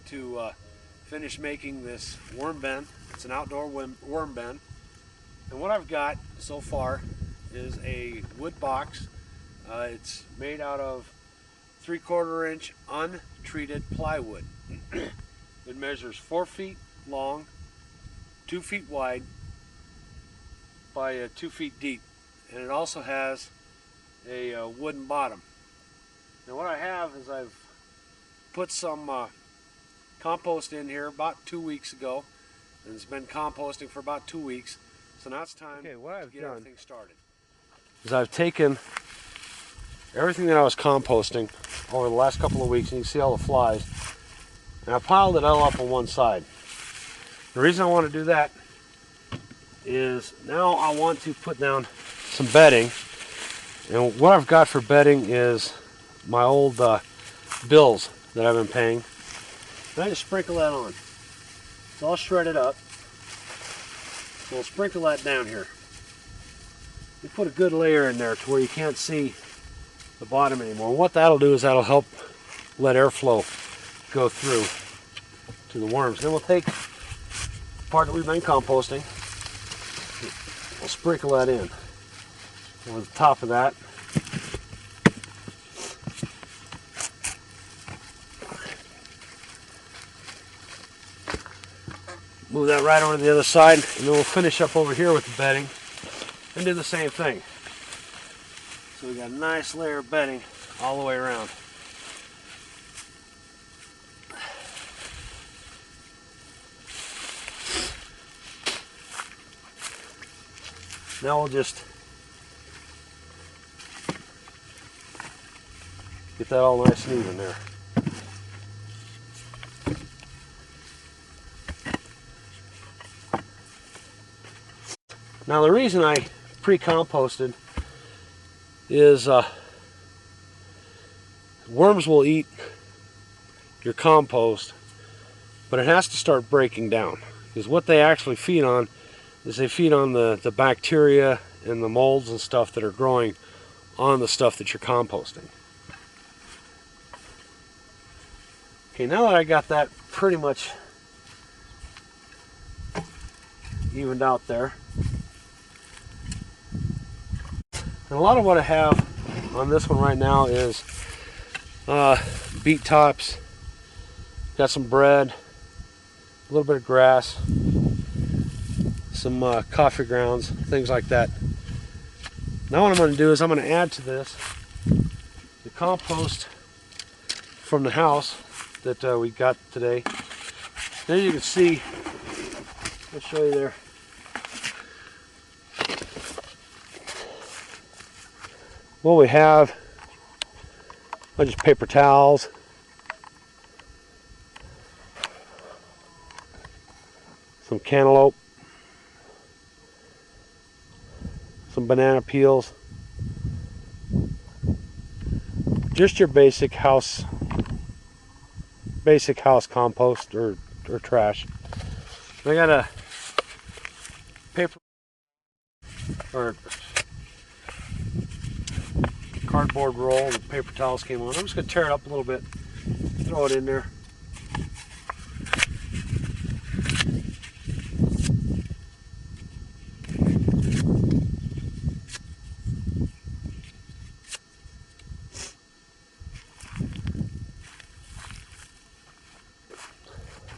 to finish making this worm bin. It's an outdoor worm bin. And what I've got so far is a wood box. It's made out of 3/4 inch untreated plywood. It measures 4 feet long, 2 feet wide by 2 feet deep. And it also has a wooden bottom. Now what I have is I've put some compost in here about 2 weeks ago, and it's been composting for about 2 weeks. So now it's time to get everything started. Is I've taken everything that I was composting over the last couple of weeks, and you can see all the flies, and I piled it all up on one side. The reason I want to do that is now I want to put down some bedding, and what I've got for bedding is my old bills that I've been paying, and I just sprinkle that on. It's all shredded up. So we'll sprinkle that down here. You put a good layer in there to where you can't see the bottom anymore. And what that'll do is that'll help let airflow go through to the worms. Then we'll take the part that we've been composting, we'll sprinkle that in over the top of that. Move that right over to the other side, and then we'll finish up over here with the bedding and do the same thing. So we got a nice layer of bedding all the way around. Now we'll just get that all nice and even there. Now the reason I pre-composted is worms will eat your compost, but it has to start breaking down, because what they actually feed on is they feed on the bacteria and the molds and stuff that are growing on the stuff that you're composting. Okay, now that I got that pretty much evened out there, and a lot of what I have on this one right now is beet tops, got some bread, a little bit of grass, some coffee grounds, things like that. Now what I'm going to do is I'm going to add to this the compost from the house that we got today. As you can see, I'll show you there. What we have are just paper towels, some cantaloupe, some banana peels, just your basic house compost or trash. I got a paper or cardboard roll, the paper towels came on. I'm just going to tear it up a little bit, throw it in there.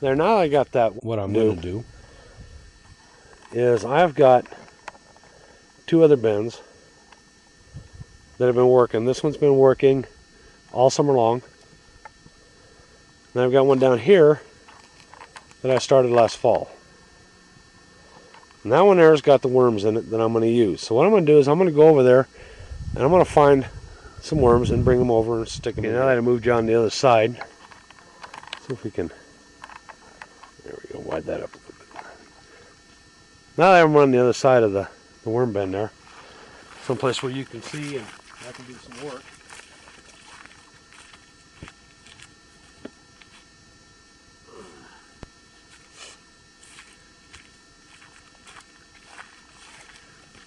There, now I got that. What I'm going to do is I've got 2 other bins that have been working. This one's been working all summer long. And I've got one down here that I started last fall. And that one there's got the worms in it that I'm going to use. So what I'm going to do is I'm going to go over there and I'm going to find some worms and bring them over and stick them in. Now that I moved you on the other side, see if we can, there we go, widen that up a little bit. Now that I'm on the other side of the worm bin there, someplace where you can see and I can do some work.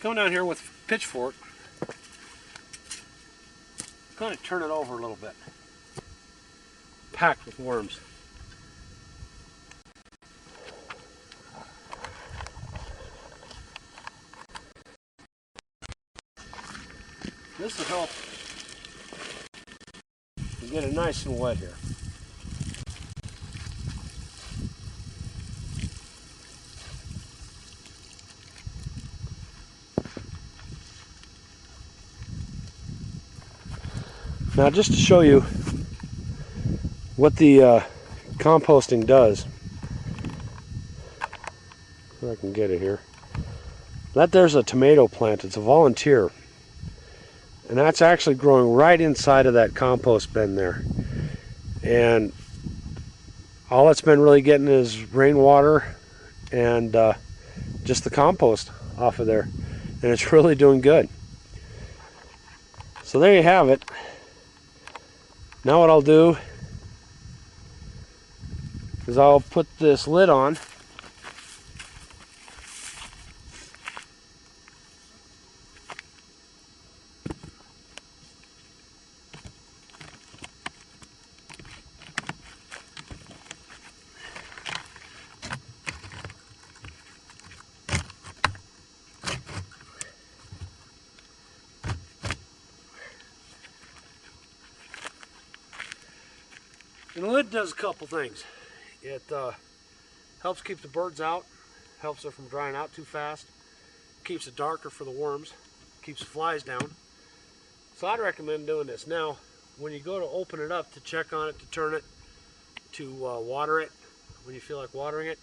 Come down here with a pitchfork, kind of turn it over a little bit. Packed with worms. This will help get it nice and wet here. Now, just to show you what the composting does, if I can get it here. There's a tomato plant. It's a volunteer. And that's actually growing right inside of that compost bin there. And all it's been really getting is rainwater and just the compost off of there. And it's really doing good. So there you have it. Now what I'll do is I'll put this lid on. And the lid does a couple things. It helps keep the birds out, helps them from drying out too fast, keeps it darker for the worms, keeps the flies down. So I'd recommend doing this. Now, when you go to open it up to check on it, to turn it, to water it, when you feel like watering it,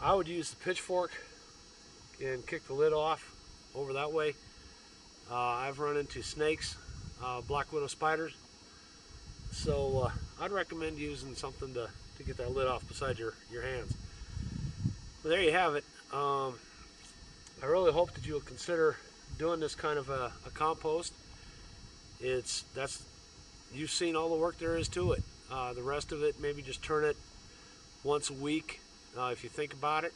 I would use the pitchfork and kick the lid off over that way. I've run into snakes, black widow spiders. So I'd recommend using something to get that lid off beside your hands. But there you have it. I really hope that you'll consider doing this kind of a compost. You've seen all the work there is to it. The rest of it, maybe just turn it once a week if you think about it.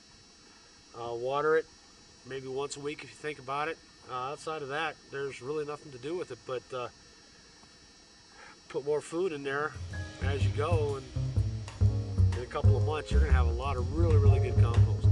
Water it maybe once a week if you think about it. Outside of that, there's really nothing to do with it but put more food in there as you go, and in a couple of months you're going to have a lot of really good compost.